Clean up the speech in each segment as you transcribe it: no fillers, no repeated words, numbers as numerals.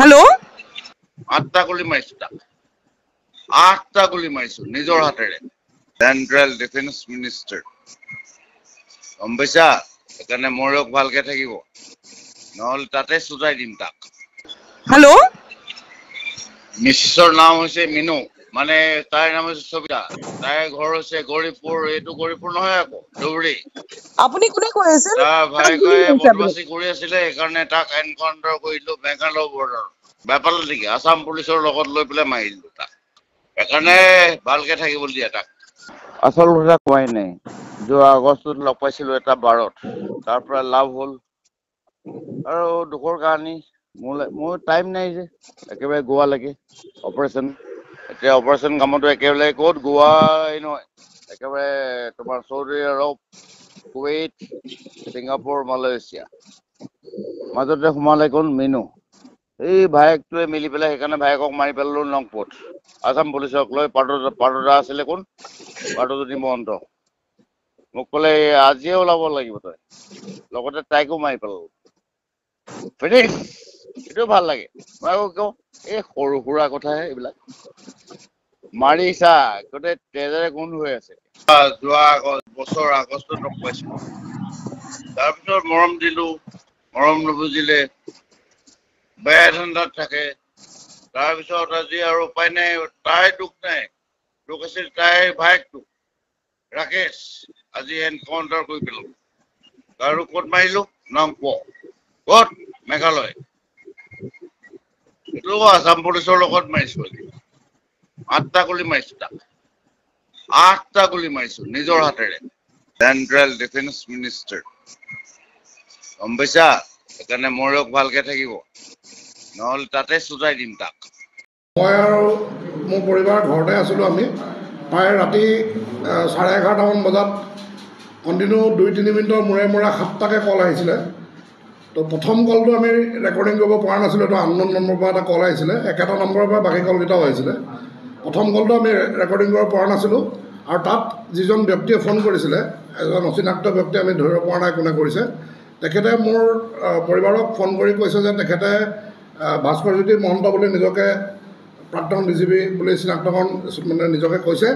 Hello আঠটা গুলি মাৰিছো তাক আঠটা গুলি মাৰিছো নিজৰ হাতেৰে চেন্ট্ৰেল ডিফেন্স মিনিষ্টাৰ গম পাইছা সেইকাৰণে মৰক ভালকে থাকিব নহ'লে তাতে সুজাই দিম তাক हेलो মিছিছৰ নাম হৈছে মিনু মানে তাইৰ নাম হৈছে সবিতা তাইৰ ঘৰ হৈছে গৌৰীপুৰ এইটো গৌৰীপুৰ নহয় আকৌ দৌৰি আপুনি কোনে কৈ আছে তাৰ ভাইকে বদমাচি কৰি আছিলে সেইকাৰণে তাক এনকাউণ্টাৰ কৰিলো বেংগালোৰ বৰ্ডাৰ বেপালে নেকি আসাম পুলিচৰ লগত লৈ পেলাই মাৰিলো তাক সেইকাৰণে ভালকে থাকিব দিয়া তাক আচল কথা কোৱাই নাই যোৱা আগষ্টত লগ পাইছিলো এটা বাৰত তাৰ পৰা লাভ হ'ল আৰু দুখৰ কাহিনী মোৰ টাইম নাই যে একেবাৰে গোৱালৈকে অপাৰেশ্যন এতিয়া অপাৰেশ্যন কামতো একেবাৰে ক'ত গোৱাই নহয় একেবাৰে তোমাৰ চৌদি আৰৱ কুৱেইট ছিংগাপুৰ মালয়েছিয়া মাজতে সোমালে কোন মিনু এই ভায়েকটোৱে মিলি পেলাই সেইকাৰণে ভায়েকক মাৰি পেলালো নংপুত আসাম পুলিচক লৈ পাৰ্টটা আছিলে কোন পাৰ্টজ্যোতি মহন্ত মোক ক'লে আজিয়ে ওলাব লাগিব তই লগতে তাইকো মাৰি পেলালো ফিনিছ এইটো ভাল লাগে মই আকৌ কওঁ এই সৰু সুৰা কথাহে এইবিলাক মাৰিছা গোটেই তেজেৰে গোন্ধ হৈ আছে যোৱা বছৰ আগষ্টত লগ পাইছিলো তাৰপিছত মৰম দিলো মৰম নুবুজিলে বেয়া ধান্দাত থাকে তাৰপিছত আজি আৰু উপায় নাই তাই দুখ নাই দুখ আছিল তাইৰ ভায়েকটো ৰাকেশ আজি এনকাউণ্টাৰ কৰি পেলালো আৰু ক'ত মাৰিলো নংপো ক'ত মেঘালয় এইটো আসাম পুলিচৰ লগত মাৰিছো আজি আঠটা গুলি মাৰিছো তাক আঠটা গুলি মাৰিছো নিজৰ হাতেৰে চেন্ট্ৰেল ডিফেন্স মিনিষ্টাৰ গম পাইছা সেইকাৰণে মৰক ভালকে থাকিব নহ'লে তাতে সুজাই দিম তাক মই আৰু মোৰ পৰিবাৰ ঘৰতে আছিলোঁ আমি প্ৰায় ৰাতি 11:30মান বজাত কণ্টিনিউ 2-3 মিনিটৰ মূৰে মূৰে 7টাকৈ কল আহিছিলে তো প্ৰথম কলটো আমি ৰেকৰ্ডিং কৰিব পৰা নাছিলোঁ এইটো আননোন নম্বৰৰ পৰা এটা কল আহিছিলে একেটা নম্বৰৰ পৰা বাকী কলকেইটাও আহিছিলে প্ৰথম কলটো আমি ৰেকৰ্ডিং কৰিব পৰা নাছিলোঁ আৰু তাত যিজন ব্যক্তিয়ে ফোন কৰিছিলে এজন অচিনাক্ত ব্যক্তি আমি ধৰিব পৰা নাই কোনে কৰিছে তেখেতে মোৰ পৰিবাৰক ফোন কৰি কৈছে যে তেখেতে ভাস্কৰজ্যোতি মহন্ত বুলি নিজকে প্ৰাক্তন ডিজিপি বুলি চিনাক্তকৰণ মানে নিজকে কৈছে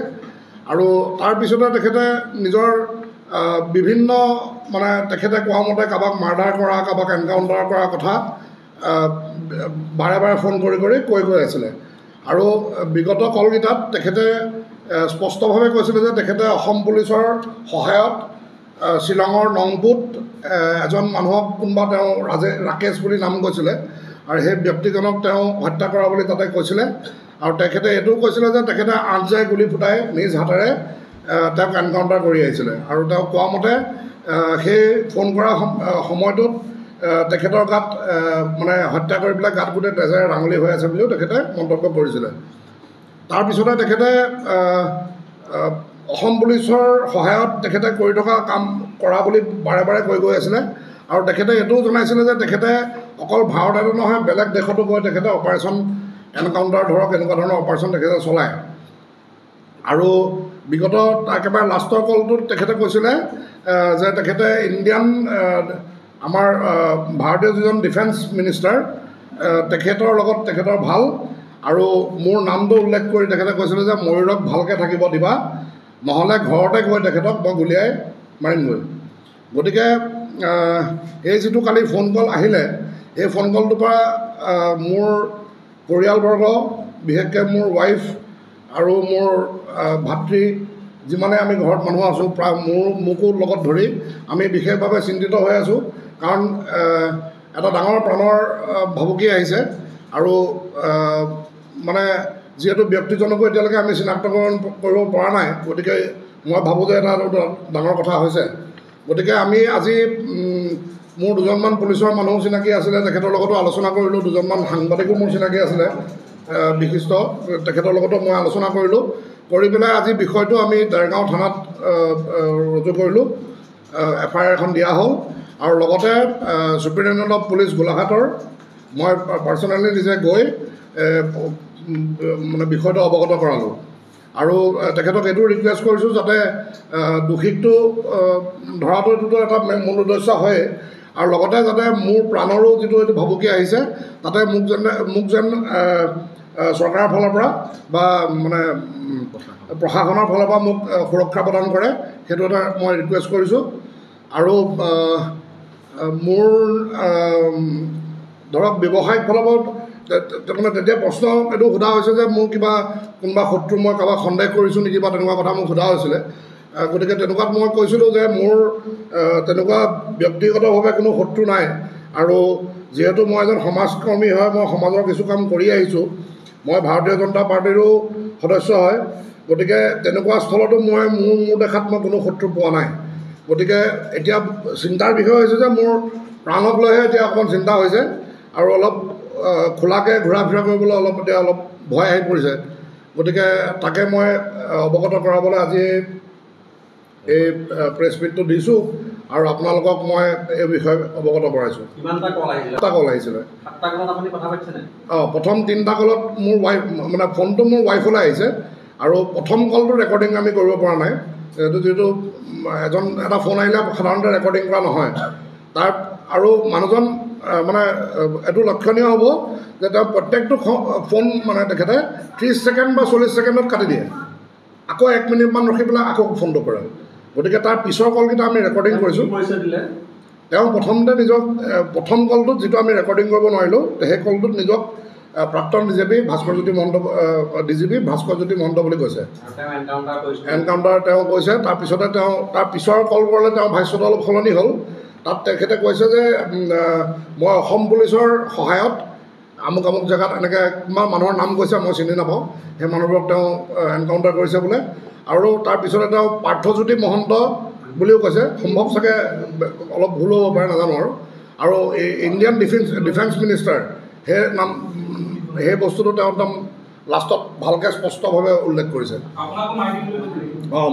আৰু তাৰপিছতে তেখেতে নিজৰ বিভিন্ন মানে তেখেতে কোৱা মতে কাৰোবাক মাৰ্ডাৰ কৰা কাৰোবাক এনকাউণ্টাৰ কৰা কথা বাৰে বাৰে ফোন কৰি কৈ আছিলে আৰু বিগত কলকেইটাত তেখেতে স্পষ্টভাৱে কৈছিলে যে তেখেতে অসম পুলিচৰ সহায়ত শ্বিলঙৰ নংপুত এজন মানুহক কোনোবা তেওঁ ৰাকেশ বুলি নাম কৈছিলে আৰু সেই ব্যক্তিজনক তেওঁ হত্যা কৰা বুলি তাতে কৈছিলে আৰু তেখেতে এইটোও কৈছিলে যে তেখেতে 8 গুলি ফুটাই নিজ হাতেৰে তেওঁক এনকাউণ্টাৰ কৰি আহিছিলে আৰু তেওঁ কোৱা মতে সেই ফোন কৰা সময়টোত তেখেতৰ গাত মানে হত্যা কৰি পেলাই গাত গোটেই তেজেৰে ৰাঙলী হৈ আছে বুলিও তেখেতে মন্তব্য কৰিছিলে তাৰপিছতে তেখেতে অসম পুলিচৰ সহায়ত তেখেতে কৰি থকা কাম কৰা বুলি বাৰে বাৰে গৈ আছিলে আৰু তেখেতে এইটোও জনাইছিলে যে তেখেতে অকল ভাৰততে নহয় বেলেগ দেশতো গৈ তেখেতে অপাৰেশ্যন এনকাউণ্টাৰ ধৰক এনেকুৱা ধৰণৰ অপাৰেশ্যন তেখেতে চলায় আৰু বিগত একেবাৰে লাষ্টৰ কলটোত তেখেতে কৈছিলে যে তেখেতে ইণ্ডিয়ান আমাৰ ভাৰতীয় যিজন ডিফেন্স মিনিষ্টাৰ তেখেতৰ লগত তেখেতৰ ভাল আৰু মোৰ নামটো উল্লেখ কৰি তেখেতে কৈছিলে যে ময়ূৰক ভালকৈ থাকিব দিবা নহ'লে ঘৰতে গৈ তেখেতক মই গুলিয়াই মাৰিমগৈ গতিকে এই যিটো কালি ফোন কল আহিলে এই ফোন কলটোৰ পৰা মোৰ পৰিয়ালবৰ্গ বিশেষকৈ মোৰ ৱাইফ আৰু মোৰ ভাতৃ যিমানে আমি ঘৰত মানুহ আছোঁ প্ৰায় মোকো লগত ধৰি আমি বিশেষভাৱে চিন্তিত হৈ আছোঁ কাৰণ এটা ডাঙৰ প্ৰাণৰ ভাবুকি আহিছে আৰু মানে যিহেতু ব্যক্তিজনকো এতিয়ালৈকে আমি চিনাক্তকৰণ কৰিব পৰা নাই গতিকে মই ভাবোঁ যে এটা ডাঙৰ কথা হৈছে গতিকে আমি আজি মোৰ দুজনমান পুলিচৰ মানুহ চিনাকি আছিলে তেখেতৰ লগতো আলোচনা কৰিলোঁ দুজনমান সাংবাদিকো মোৰ চিনাকি আছিলে বিশিষ্ট তেখেতৰ লগতো মই আলোচনা কৰিলোঁ কৰি পেলাই আজি বিষয়টো আমি দেৰগাঁও থানাত ৰুজু কৰিলোঁ FIR এখন দিয়া হ'ল আৰু লগতে চুপাৰিনটেণ্ডেণ্ট অফ পুলিচ গোলাঘাটৰ মই পাৰ্চনেলি নিজে গৈ মানে বিষয়টো অৱগত কৰালোঁ আৰু তেখেতক এইটো ৰিকুৱেষ্ট কৰিছোঁ যাতে দোষীকটো ধৰাটোতো এটা মূল উদ্দেশ্য হয় আৰু লগতে যাতে মোৰ প্ৰাণৰো যিটো এইটো ভাবুকি আহিছে তাতে মোক যেন চৰকাৰৰ ফালৰ পৰা বা মানে প্ৰশাসনৰ ফালৰ পৰা মোক সুৰক্ষা প্ৰদান কৰে সেইটো এটা মই ৰিকুৱেষ্ট কৰিছোঁ। আৰু মোৰ ধৰক ব্যৱসায়িক ফালৰ পৰা মানে তেতিয়া প্ৰশ্ন এইটো সোধা হৈছে যে মোৰ কিবা কোনোবা শত্ৰু মই কাৰোবাক সন্দেহ কৰিছোঁ নেকি বা তেনেকুৱা কথা মোক সোধা হৈছিলে। গতিকে তেনেকুৱাত মই কৈছিলোঁ যে মোৰ তেনেকুৱা ব্যক্তিগতভাৱে কোনো শত্ৰু নাই আৰু যিহেতু মই এজন সমাজকৰ্মী হয়, মই সমাজৰ কিছু কাম কৰি আহিছোঁ, মই ভাৰতীয় জনতা পাৰ্টিৰো সদস্য হয়। গতিকে তেনেকুৱা স্থলতো মই মোৰ দেখাত মই কোনো শত্ৰু পোৱা নাই। গতিকে এতিয়া চিন্তাৰ বিষয় হৈছে যে মোৰ প্ৰাণক লৈহে এতিয়া অকণমান চিন্তা হৈছে আৰু অলপ খোলাকৈ ঘূৰা ফুৰা কৰিবলৈ এতিয়া অলপ ভয় আহি পৰিছে। গতিকে তাকে মই অৱগত কৰাবলৈ আজি এই প্ৰেছ মিটটো দিছোঁ আৰু আপোনালোকক মই এই বিষয়ে অৱগত কৰাইছোঁ। সাতটা কল আহিছিলে। প্ৰথম 3টা কলত মোৰ ৱাইফ মানে ফোনটো মোৰ ৱাইফলৈ আহিছে আৰু প্ৰথম কলটো ৰেকৰ্ডিং আমি কৰিব পৰা নাই। এইটো যিটো এটা ফোন আহিলে সাধাৰণতে ৰেকৰ্ডিং কৰা নহয় তাৰ আৰু মানুহজন মানে এইটো লক্ষণীয় হ'ব যে তেওঁ প্ৰত্যেকটো ফোন মানে তেখেতে 30 ছেকেণ্ড বা 40 ছেকেণ্ডত কাটি দিয়ে, আকৌ 1 মিনিটমান ৰখি পেলাই আকৌ ফোনটো কৰে। গতিকে তাৰ পিছৰ কলকেইটা আমি ৰেকৰ্ডিং কৰিছোঁ। তেওঁ প্ৰথমতে নিজক প্ৰথম কলটোত যিটো আমি ৰেকৰ্ডিং কৰিব নোৱাৰিলোঁ সেই কলটোত নিজক প্ৰাক্তন ডিজিপি ভাস্কৰজ্যোতি মহন্ত বুলি কৈছে। এনকাউণ্টাৰ তেওঁ কৈছে। তাৰপিছতে তাৰ পিছৰ কল কৰিলে তেওঁ ভাষ্যটো অলপ সলনি হ'ল। তাত তেখেতে কৈছে যে মই অসম পুলিচৰ সহায়ত আমুক আমুক জেগাত এনেকৈ কিমান মানুহৰ নাম কৈছে মই চিনি নাপাওঁ, সেই মানুহবোৰক তেওঁ এনকাউণ্টাৰ কৰিছে বোলে। আৰু তাৰপিছতে তেওঁ পাৰ্থজ্যোতি মহন্ত বুলিও কৈছে, সম্ভৱ চাগে অলপ ভুল হ'ব পাৰে নাজানো আৰু ইণ্ডিয়ান ডিফেন্স মিনিষ্টাৰ সেই বস্তুটো তেওঁ একদম লাষ্টত ভালকৈ স্পষ্টভাৱে উল্লেখ কৰিছে।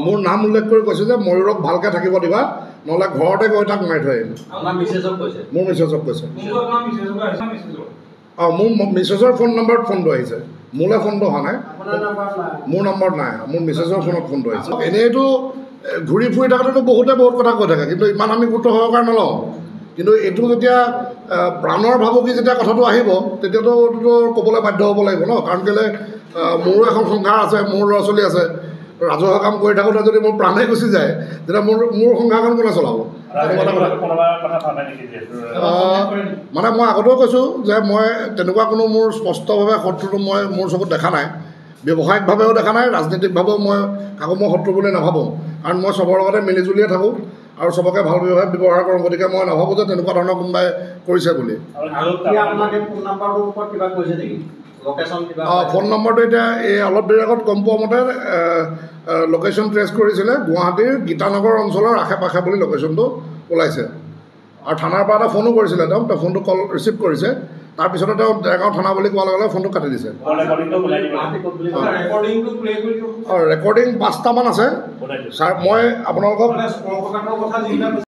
মোৰ নাম উল্লেখ কৰি কৈছে যে ময়ূৰক ভালকৈ থাকিব দিবা, নহ'লে ঘৰতে গৈ তাক মাৰি থৈ আহিম। মোৰ মিছেছক কৈছে। মোৰ মিছেছৰ ফোন নম্বৰত ফোনটো আহিছে, মোলৈ ফোনটো অহা নাই, মোৰ নম্বৰত নাই, মোৰ মিছেছৰ ফোনত ফোনটো আহিছে। এনেইতো ঘূৰি ফুৰি থাকোঁতেতো বহুত কথা কৈ থাকে, কিন্তু ইমান আমি গুৰুত্ব সহকাৰে নলওঁ। কিন্তু এইটো যেতিয়া প্ৰাণৰ ভাবুকি যেতিয়া কথাটো আহিব তেতিয়াতো ক'বলৈ বাধ্য হ'ব লাগিব ন। কাৰণ কেলৈ মোৰো এখন সংসাৰ আছে, মোৰ ল'ৰা ছোৱালী আছে। ৰাজহুৱা কাম কৰি থাকোঁতে যদি মোৰ প্ৰাণেই গুচি যায় তেতিয়া মোৰ সংসাৰখন কোনে চলাব? মানে মই আগতেও কৈছোঁ যে মই তেনেকুৱা কোনো মোৰ স্পষ্টভাৱে শত্ৰুটো মই মোৰ চকুত দেখা নাই, ব্যৱসায়িকভাৱেও দেখা নাই, ৰাজনৈতিকভাৱেও মই কাকো মই শত্ৰু বুলি নাভাবোঁ। কাৰণ মই চবৰ লগতে মিলিজুলিয়ে থাকোঁ আৰু চবকে ভাল ব্যৱহাৰ কৰোঁ। গতিকে মই নাভাবোঁ যে তেনেকুৱা ধৰণৰ কোনোবাই কৰিছে বুলি। ফোন নম্বৰটো এতিয়া এই অলপ দেৰি আগত গম পোৱা মতে লোকেশ্যন ট্ৰেছ কৰিছিলে, গুৱাহাটীৰ গীতানগৰ অঞ্চলৰ আশে পাশে বুলি লোকেশ্যনটো ওলাইছে। আৰু থানাৰ পৰা এটা ফোনো কৰিছিলে, তেওঁ ফোনটো কল ৰিচিভ কৰিছে। তাৰপিছতে তেওঁ ডেৰগাঁও থানা বুলি কোৱাৰ লগে লগে ফোনটো কাটি দিছে। ৰেকৰ্ডিং 5টামান আছে ছাৰ, মই আপোনালোকক